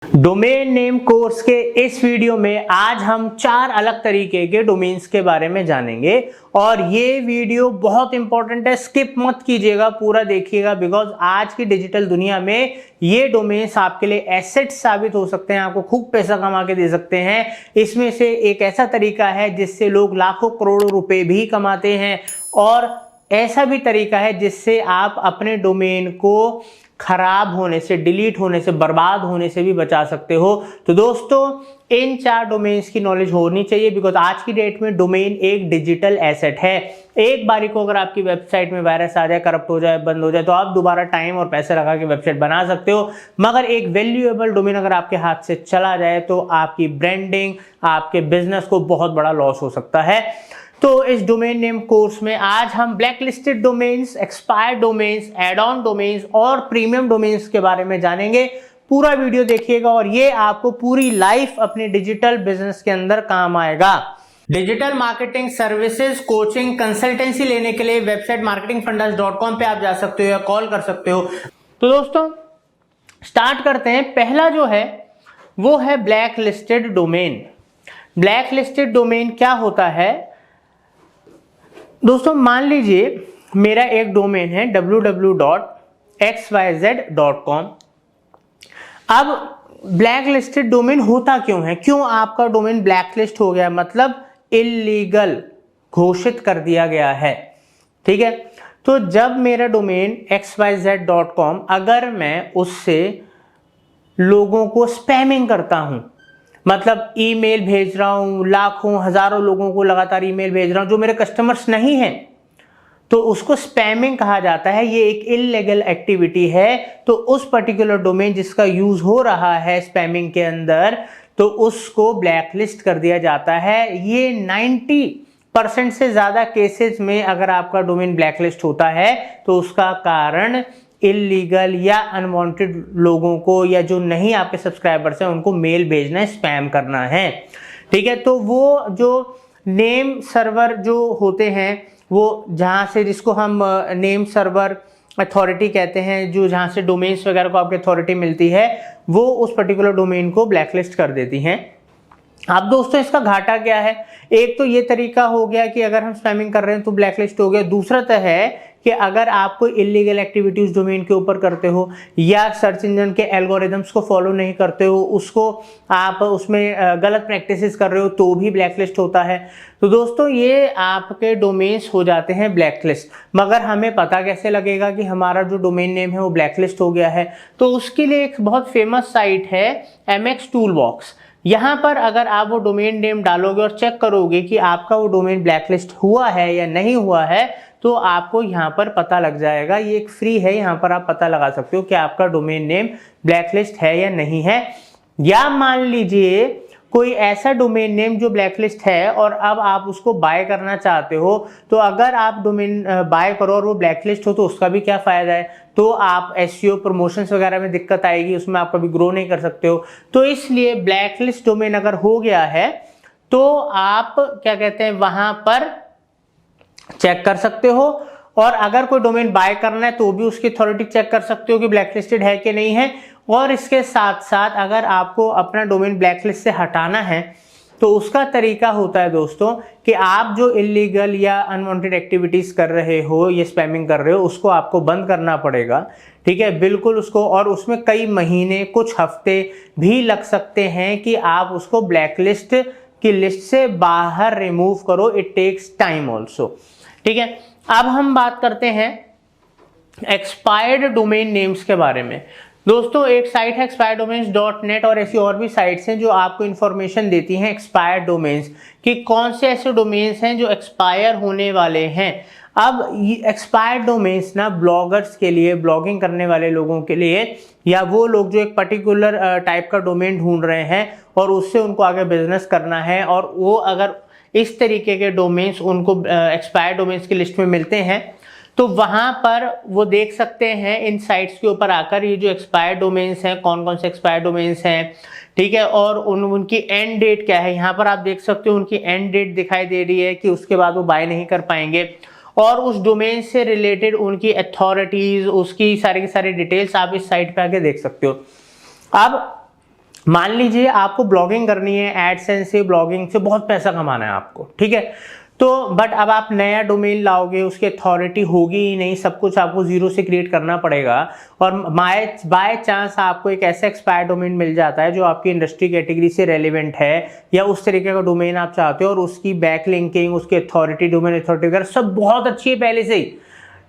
Domain name course के इस video में आज हम 4 अलग तरीके के डोमेन्स के बारे में जानेंगे और ये वीडियो बहुत इंपॉर्टेंट है, स्किप मत कीजिएगा, पूरा देखिएगा। बिकॉज आज की डिजिटल दुनिया में ये डोमेन्स आपके लिए एसेट साबित हो सकते हैं, आपको खूब पैसा कमा के दे सकते हैं। इसमें से एक ऐसा तरीका है जिससे लोग लाखों करोड़ों रुपए भी कमाते हैं और ऐसा भी तरीका है जिससे आप अपने डोमेन को खराब होने से, डिलीट होने से, बर्बाद होने से भी बचा सकते हो। तो दोस्तों इन 4 डोमेन्स की नॉलेज होनी चाहिए, बिकॉज आज की डेट में डोमेन एक डिजिटल एसेट है। एक बारी को अगर आपकी वेबसाइट में वायरस आ जाए, करप्ट हो जाए, बंद हो जाए, तो आप दोबारा टाइम और पैसे लगा के वेबसाइट बना सकते हो। मगर एक वैल्यूएबल डोमेन अगर आपके हाथ से चला जाए तो आपकी ब्रांडिंग, आपके बिजनेस को बहुत बड़ा लॉस हो सकता है। तो इस डोमेन नेम कोर्स में आज हम blacklisted domains, expired domains, add on domains और प्रीमियम डोमेन्स के बारे में जानेंगे। पूरा वीडियो देखिएगा और ये आपको पूरी लाइफ अपने डिजिटल बिजनेस के अंदर काम आएगा। Digital marketing services, coaching, consultancy लेने के लिए वेबसाइट marketingfundas.com पे आप जा सकते हो या कॉल कर सकते हो। तो दोस्तों स्टार्ट करते हैं। पहला जो है वो है black listed domain. Black listed domain क्या होता है दोस्तों? मान लीजिए मेरा एक डोमेन है www.xyz.com। अब ब्लैक लिस्टेड डोमेन होता क्यों है? क्यों आपका डोमेन ब्लैक लिस्ट हो गया? मतलब इल्लीगल घोषित कर दिया गया है, ठीक है। तो जब मेरा डोमेन xyz.com, अगर मैं उससे लोगों को स्पैमिंग करता हूं, मतलब ईमेल भेज रहा हूं, लाखों हजारों लोगों को लगातार ईमेल भेज रहा हूं जो मेरे कस्टमर्स नहीं हैं, तो उसको स्पैमिंग कहा जाता है। ये एक इल्लीगल एक्टिविटी है। तो उस पर्टिकुलर डोमेन जिसका यूज हो रहा है स्पैमिंग के अंदर, तो उसको ब्लैकलिस्ट कर दिया जाता है। ये 90% से ज्यादा केसेस में अगर आपका डोमेन ब्लैकलिस्ट होता है तो उसका कारण इल्लीगल या अनवांटेड लोगों को, या जो नहीं आपके सब्सक्राइबर्स हैं उनको मेल भेजना है, स्पैम करना है, ठीक है। तो वो जो नेम सर्वर जो होते हैं, वो जहां से, जिसको हम नेम सर्वर अथॉरिटी कहते हैं, जो जहां से डोमेन्स वगैरह को आपकी अथॉरिटी मिलती है, वो उस पर्टिकुलर डोमेन को ब्लैकलिस्ट कर देती हैं। अब दोस्तों इसका घाटा क्या है? एक तो ये तरीका हो गया कि अगर हम स्पैमिंग कर रहे हैं तो ब्लैकलिस्ट हो गया। दूसरा तो है कि अगर आप कोई इलीगल एक्टिविटी उस डोमेन के ऊपर करते हो या सर्च इंजन के एल्गोरिदम्स को फॉलो नहीं करते हो, उसको आप उसमें गलत प्रैक्टिसेस कर रहे हो, तो भी ब्लैकलिस्ट होता है। तो दोस्तों ये आपके डोमेन्स हो जाते हैं ब्लैकलिस्ट। मगर हमें पता कैसे लगेगा कि हमारा जो डोमेन नेम है वो ब्लैकलिस्ट हो गया है? तो उसके लिए एक बहुत फेमस साइट है MX टूलबॉक्स। यहाँ पर अगर आप वो डोमेन नेम डालोगे और चेक करोगे कि आपका वो डोमेन ब्लैकलिस्ट हुआ है या नहीं हुआ है, तो आपको यहाँ पर पता लग जाएगा। ये एक फ्री है, यहाँ पर आप पता लगा सकते हो कि आपका डोमेन नेम ब्लैकलिस्ट है या नहीं है। या मान लीजिए कोई ऐसा डोमेन नेम जो ब्लैकलिस्ट है और अब आप उसको बाय करना चाहते हो, तो अगर आप डोमेन बाय करो और वो ब्लैकलिस्ट हो तो उसका भी क्या फायदा है? तो आप SEO प्रमोशंस वगैरह में दिक्कत आएगी, उसमें आप कभी ग्रो नहीं कर सकते हो। तो इसलिए ब्लैकलिस्ट डोमेन अगर हो गया है तो आप क्या कहते हैं, वहां पर चेक कर सकते हो। और अगर कोई डोमेन बाय करना है तो भी उसकी अथॉरिटी चेक कर सकते हो कि ब्लैकलिस्टेड है कि नहीं है। और इसके साथ साथ अगर आपको अपना डोमेन ब्लैकलिस्ट से हटाना है तो उसका तरीका होता है दोस्तों कि आप जो इलीगल या अनवांटेड एक्टिविटीज कर रहे हो, ये स्पैमिंग कर रहे हो, उसको आपको बंद करना पड़ेगा, ठीक है, बिल्कुल उसको। और उसमें कई महीने, कुछ हफ्ते भी लग सकते हैं कि आप उसको ब्लैकलिस्ट की लिस्ट से बाहर रिमूव करो। इट टेक्स टाइम ऑल्सो, ठीक है। अब हम बात करते हैं एक्सपायर्ड डोमेन नेम्स के बारे में। दोस्तों एक साइट है expireddomains.net और ऐसी और भी साइट्स हैं जो आपको इंफॉर्मेशन देती हैं एक्सपायर्ड डोमेन्स कि कौन से ऐसे डोमेन्स हैं जो एक्सपायर होने वाले हैं। अब ये एक्सपायर्ड डोमेन्स ना ब्लॉगर्स के लिए, ब्लॉगिंग करने वाले लोगों के लिए, या वो लोग जो एक पर्टिकुलर टाइप का डोमेन ढूंढ रहे हैं और उससे उनको आगे बिजनेस करना है, और वो अगर इस तरीके के डोमेन्स उनको एक्सपायर्ड डोमेन्स की लिस्ट में मिलते हैं तो वहां पर वो देख सकते हैं इन साइट्स के ऊपर आकर ये जो एक्सपायर्ड डोमेन्स हैं, कौन कौन से एक्सपायर्ड डोमेन्स हैं, ठीक है, और उनकी एंड डेट क्या है। यहाँ पर आप देख सकते हो उनकी एंड डेट दिखाई दे रही है कि उसके बाद वो बाय नहीं कर पाएंगे। और उस डोमेन से रिलेटेड उनकी अथॉरिटीज, उसकी सारी की सारी डिटेल्स आप इस साइट पे आके देख सकते हो। अब मान लीजिए आपको ब्लॉगिंग करनी है, एडसेंस से, ब्लॉगिंग से बहुत पैसा कमाना है आपको, ठीक है, तो बट अब आप नया डोमेन लाओगे, उसकी अथॉरिटी होगी ही नहीं, सब कुछ आपको जीरो से क्रिएट करना पड़ेगा, और बाय चांस आपको एक ऐसा एक्सपायर डोमेन मिल जाता है जो आपकी इंडस्ट्री कैटेगरी से रेलिवेंट है, या उस तरीके का डोमेन आप चाहते हो और उसकी बैक लिंकिंग, उसकी अथॉरिटी, डोमेन अथॉरिटी वगैरह सब बहुत अच्छी है पहले से ही,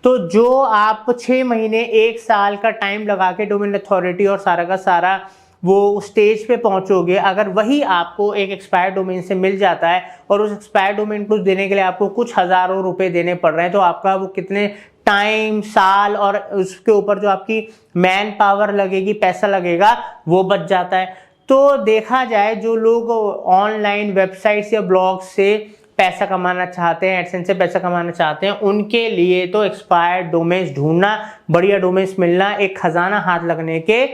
तो जो आप 6 महीने 1 साल का टाइम लगा के डोमेन अथॉरिटी और सारा का सारा वो स्टेज पे पहुंचोगे, अगर वही आपको एक एक्सपायर डोमेन से मिल जाता है और उस एक्सपायर डोमेन को देने के लिए आपको कुछ हजारों रुपए देने पड़ रहे हैं, तो आपका वो कितने टाइम, साल और उसके ऊपर जो आपकी मैन पावर लगेगी, पैसा लगेगा, वो बच जाता है। तो देखा जाए, जो लोग ऑनलाइन वेबसाइट्स या ब्लॉग से पैसा कमाना चाहते हैं, एडसेंस से पैसा कमाना चाहते हैं, उनके लिए तो एक्सपायर्ड डोमेन्स ढूंढना, बढ़िया डोमेन्स मिलना एक खजाना हाथ लगने के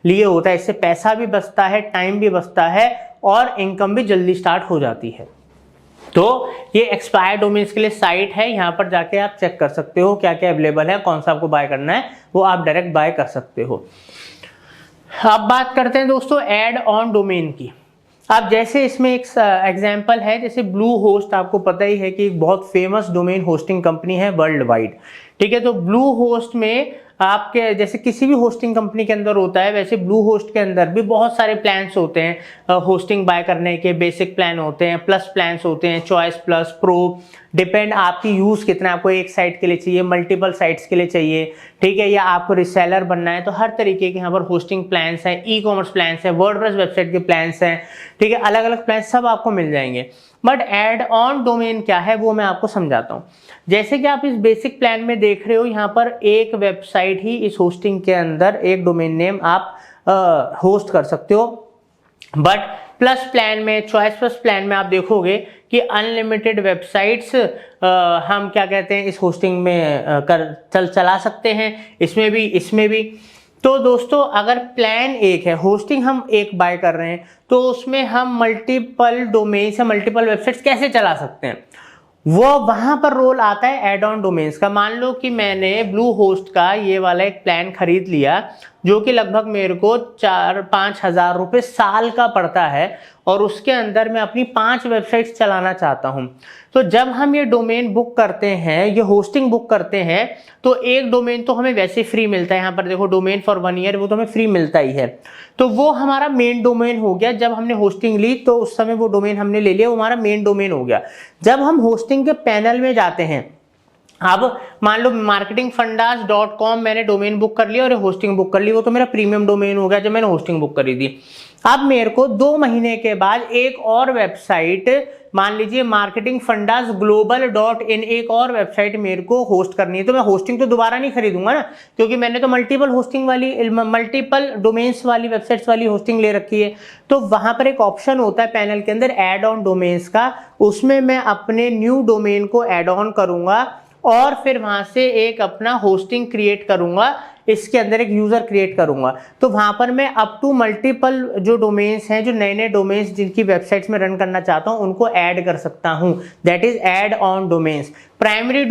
लिए होता है। इससे पैसा भी बचता है, टाइम भी बचता है और इनकम भी जल्दी स्टार्ट हो जाती है। तो ये एक्सपायर्ड डोमेन्स के लिए साइट है, यहाँ पर जाके आप चेक कर सकते हो क्या क्या अवेलेबल है, कौन सा आपको बाय करना है, वो आप डायरेक्ट बाय कर सकते हो। अब बात करते हैं दोस्तों ऐड ऑन डोमेन की। अब जैसे इसमें एक एग्जांपल है, जैसे ब्लू होस्ट, आपको पता ही है कि एक बहुत फेमस डोमेन होस्टिंग कंपनी है वर्ल्ड वाइड, ठीक है। तो ब्लू होस्ट में आपके जैसे किसी भी होस्टिंग कंपनी के अंदर होता है, वैसे ब्लू होस्ट के अंदर भी बहुत सारे प्लान्स होते हैं होस्टिंग बाय करने के। बेसिक प्लान होते हैं, प्लस प्लान्स होते हैं, चॉइस प्लस, प्रो, डिपेंड आपकी यूज कितना, आपको एक साइट के लिए चाहिए, मल्टीपल साइट्स के लिए चाहिए, ठीक है, या आपको रिसेलर बनना है, तो हर तरीके के यहाँ पर होस्टिंग प्लान्स हैं, ई कॉमर्स प्लान्स हैं, वर्डप्रेस वेबसाइट के प्लान्स हैं, ठीक है, अलग अलग प्लान सब आपको मिल जाएंगे। बट एड ऑन डोमेन क्या है वो मैं आपको समझाता हूँ। जैसे कि आप इस बेसिक प्लान में देख रहे हो, यहाँ पर एक वेबसाइट ही इस होस्टिंग के अंदर, एक डोमेन नेम आप होस्ट कर सकते हो। बट प्लस प्लान में, चॉइस प्लस प्लान में आप देखोगे कि अनलिमिटेड वेबसाइट्स हम क्या कहते हैं इस होस्टिंग में चला सकते हैं, इसमें भी। तो दोस्तों अगर प्लान एक है, होस्टिंग हम एक बाय कर रहे हैं, तो उसमें हम मल्टीपल डोमेन से मल्टीपल वेबसाइट्स कैसे चला सकते हैं, वो वहां पर रोल आता है एड ऑन डोमेन्स का। मान लो कि मैंने ब्लू होस्ट का ये वाला एक प्लान खरीद लिया, जो कि लगभग मेरे को 4-5 हज़ार रुपये साल का पड़ता है, और उसके अंदर मैं अपनी 5 वेबसाइट्स चलाना चाहता हूं। तो जब हम ये डोमेन बुक करते हैं, ये होस्टिंग बुक करते हैं, तो एक डोमेन तो हमें वैसे फ्री मिलता है, यहाँ पर देखो डोमेन फॉर 1 ईयर, वो तो हमें फ्री मिलता ही है, तो वो हमारा मेन डोमेन हो गया। जब हमने होस्टिंग ली तो उस समय वो डोमेन हमने ले लिया, वो हमारा मेन डोमेन हो गया। जब हम होस्टिंग के पैनल में जाते हैं, अब मान लो marketingfundas.com मैंने डोमेन बुक कर लिया और होस्टिंग बुक कर ली, वो तो मेरा प्रीमियम डोमेन हो गया जब मैंने होस्टिंग बुक करी थी। अब मेरे को 2 महीने के बाद एक और वेबसाइट, मान लीजिए marketingfundasglobal.in, एक और वेबसाइट मेरे को होस्ट करनी है, तो मैं होस्टिंग तो दोबारा नहीं खरीदूंगा ना, क्योंकि मैंने तो मल्टीपल डोमेन्स वाली वेबसाइट्स वाली होस्टिंग ले रखी है। तो वहां पर एक ऑप्शन होता है पैनल के अंदर एड ऑन डोमेन्स का, उसमें मैं अपने न्यू डोमेन को एड ऑन करूंगा और फिर वहां से एक अपना होस्टिंग क्रिएट करूंगा, इसके अंदर एक यूजर क्रिएट करूंगा। तो वहां पर मैं अप टू मल्टीपल जो डोमेन्स हैं, जो नए नए डोमेन्स जिनकी वेबसाइट्स में रन करना चाहता हूं, उनको ऐड कर सकता हूं। That is add on domains. Primary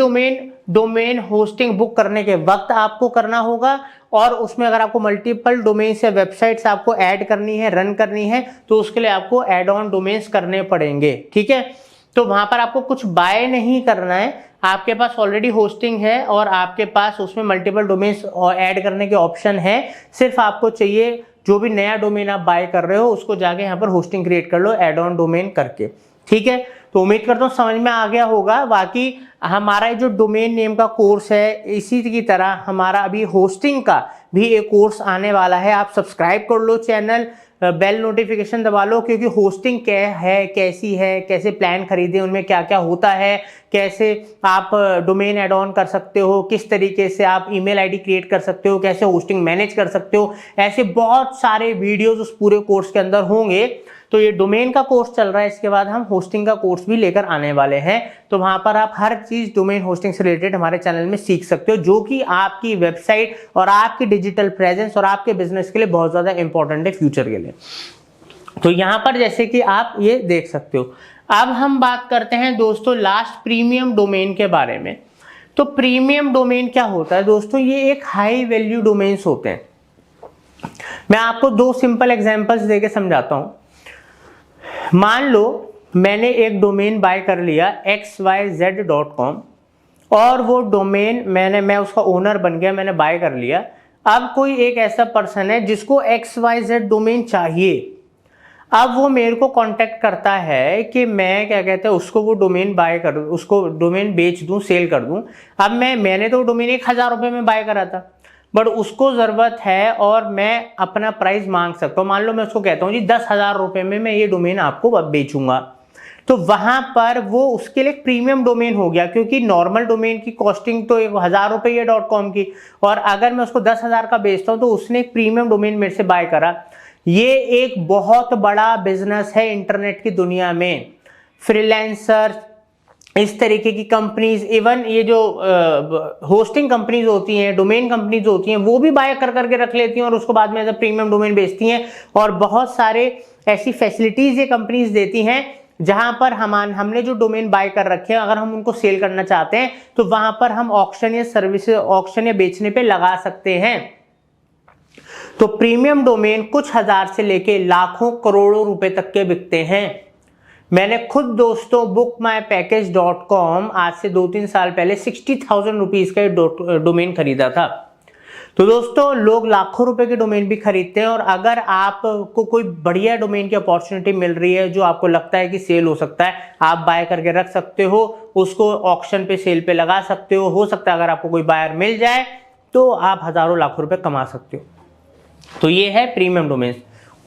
domain hosting book करने के वक्त आपको करना होगा, और उसमें अगर आपको मल्टीपल डोमेन्स या वेबसाइट्स आपको ऐड करनी है, रन करनी है, तो उसके लिए आपको ऐड ऑन डोमेन्स करने पड़ेंगे, ठीक है। तो वहां पर आपको कुछ बाय नहीं करना है, आपके पास ऑलरेडी होस्टिंग है और आपके पास उसमें मल्टीपल डोमेन्स ऐड करने के ऑप्शन है। सिर्फ आपको चाहिए जो भी नया डोमेन आप बाय कर रहे हो उसको जाके यहाँ पर होस्टिंग क्रिएट कर लो ऐड ऑन डोमेन करके, ठीक है। तो उम्मीद करता हूँ समझ में आ गया होगा। बाकी हमारा जो डोमेन नेम का कोर्स है, इसी की तरह हमारा अभी होस्टिंग का भी एक कोर्स आने वाला है। आप सब्सक्राइब कर लो चैनल, बेल नोटिफिकेशन दबा लो, क्योंकि होस्टिंग क्या है, कैसी है, कैसे प्लान खरीदे, उनमें क्या क्या होता है, कैसे आप डोमेन ऐड ऑन कर सकते हो, किस तरीके से आप ईमेल आईडी क्रिएट कर सकते हो, कैसे होस्टिंग मैनेज कर सकते हो, ऐसे बहुत सारे वीडियोस उस पूरे कोर्स के अंदर होंगे। तो ये डोमेन का कोर्स चल रहा है, इसके बाद हम होस्टिंग का कोर्स भी लेकर आने वाले हैं। तो वहां पर आप हर चीज डोमेन होस्टिंग से रिलेटेड हमारे चैनल में सीख सकते हो, जो कि आपकी वेबसाइट और आपकी डिजिटल प्रेजेंस और आपके बिजनेस के लिए बहुत ज्यादा इंपॉर्टेंट है फ्यूचर के लिए। तो यहां पर जैसे कि आप ये देख सकते हो। अब हम बात करते हैं दोस्तों लास्ट प्रीमियम डोमेन के बारे में। तो प्रीमियम डोमेन क्या होता है दोस्तों, ये एक हाई वैल्यू डोमेन्स होते हैं। मैं आपको दो सिंपल एग्जांपल्स देके समझाता हूं। मान लो मैंने एक डोमेन बाय कर लिया xyz.com और वो डोमेन मैं उसका ओनर बन गया, मैंने बाय कर लिया। अब कोई एक ऐसा पर्सन है जिसको XYZ डोमेन चाहिए, अब वो मेरे को कांटेक्ट करता है कि मैं क्या कहते हैं उसको वो डोमेन बाय कर, उसको डोमेन बेच दूं, सेल कर दूं। अब मैंने तो डोमेन 1000 रुपये में बाय करा था, बट उसको ज़रूरत है और मैं अपना प्राइस मांग सकता हूँ। मान लो मैं उसको कहता हूँ जी 10,000 रुपये में मैं ये डोमेन आपको अब बेचूंगा, तो वहां पर वो उसके लिए प्रीमियम डोमेन हो गया, क्योंकि नॉर्मल डोमेन की कॉस्टिंग तो 1000 रुपये है .com की, और अगर मैं उसको 10,000 का बेचता हूँ तो उसने एक प्रीमियम डोमेन मेरे से बाय करा। ये एक बहुत बड़ा बिजनेस है इंटरनेट की दुनिया में। फ्रीलांसर, इस तरीके की कंपनीज, इवन ये जो होस्टिंग कंपनीज होती हैं, डोमेन कंपनीज होती हैं, वो भी बाय कर करके रख लेती हैं और उसको बाद में एज अ प्रीमियम डोमेन बेचती हैं। और बहुत सारे ऐसी फैसिलिटीज ये कंपनीज देती हैं जहां पर हमने जो डोमेन बाय कर रखे हैं, अगर हम उनको सेल करना चाहते हैं तो वहां पर हम ऑक्शन या सर्विस, ऑक्शन या बेचने पे लगा सकते हैं। तो प्रीमियम डोमेन कुछ हजार से लेके लाखों करोड़ों रुपए तक के बिकते हैं। मैंने खुद दोस्तों bookmypackage.com आज से 2-3 साल पहले 60,000 रुपीज का डोमेन खरीदा था। तो दोस्तों लोग लाखों रुपए के डोमेन भी खरीदते हैं, और अगर आपको कोई बढ़िया डोमेन की अपॉर्चुनिटी मिल रही है जो आपको लगता है कि सेल हो सकता है, आप बाय करके रख सकते हो, उसको ऑक्शन पे सेल पे लगा सकते हो सकता है अगर आपको कोई बायर मिल जाए तो आप हजारों लाखों रुपए कमा सकते हो। तो ये है प्रीमियम डोमेन।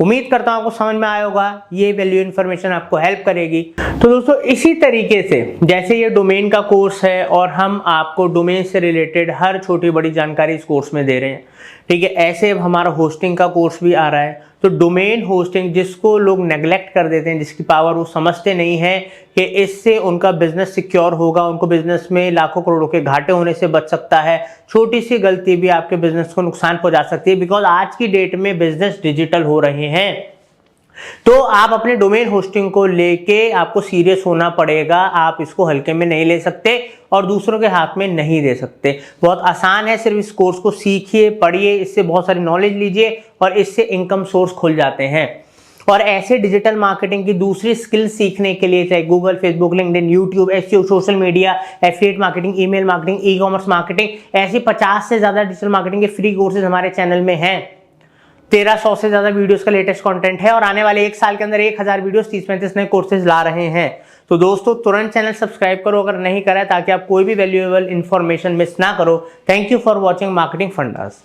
उम्मीद करता हूं आपको समझ में आया होगा, ये वैल्यू इन्फॉर्मेशन आपको हेल्प करेगी। तो दोस्तों इसी तरीके से जैसे ये डोमेन का कोर्स है और हम आपको डोमेन से रिलेटेड हर छोटी बड़ी जानकारी इस कोर्स में दे रहे हैं, ठीक है, ऐसे अब हमारा होस्टिंग का कोर्स भी आ रहा है। तो डोमेन होस्टिंग जिसको लोग नेग्लेक्ट कर देते हैं, जिसकी पावर वो समझते नहीं है कि इससे उनका बिजनेस सिक्योर होगा, उनको बिजनेस में लाखों करोड़ों के घाटे होने से बच सकता है, छोटी सी गलती भी आपके बिजनेस को नुकसान पहुंचा सकती है, बिकॉज आज की डेट में बिजनेस डिजिटल हो रहे हैं। तो आप अपने डोमेन होस्टिंग को लेके आपको सीरियस होना पड़ेगा, आप इसको हल्के में नहीं ले सकते और दूसरों के हाथ में नहीं दे सकते। बहुत आसान है, सिर्फ इस कोर्स को सीखिए, पढ़िए, इससे बहुत सारी नॉलेज लीजिए और इससे इनकम सोर्स खुल जाते हैं। और ऐसे डिजिटल मार्केटिंग की दूसरी स्किल सीखने के लिए चाहे Google, Facebook, LinkedIn, YouTube, SEO, social media, affiliate marketing, email marketing, e commerce marketing, ऐसी 50 से ज्यादा डिजिटल मार्केटिंग के फ्री कोर्सेज हमारे चैनल में हैं। 1300 से ज्यादा वीडियोस का लेटेस्ट कंटेंट है और आने वाले 1 साल के अंदर 1000 वीडियोस, 30-35 नए कोर्सेज ला रहे हैं। तो दोस्तों तुरंत चैनल सब्सक्राइब करो अगर नहीं करा है, ताकि आप कोई भी वैल्यूएबल इंफॉर्मेशन मिस ना करो। Thank you for watching marketing fundas.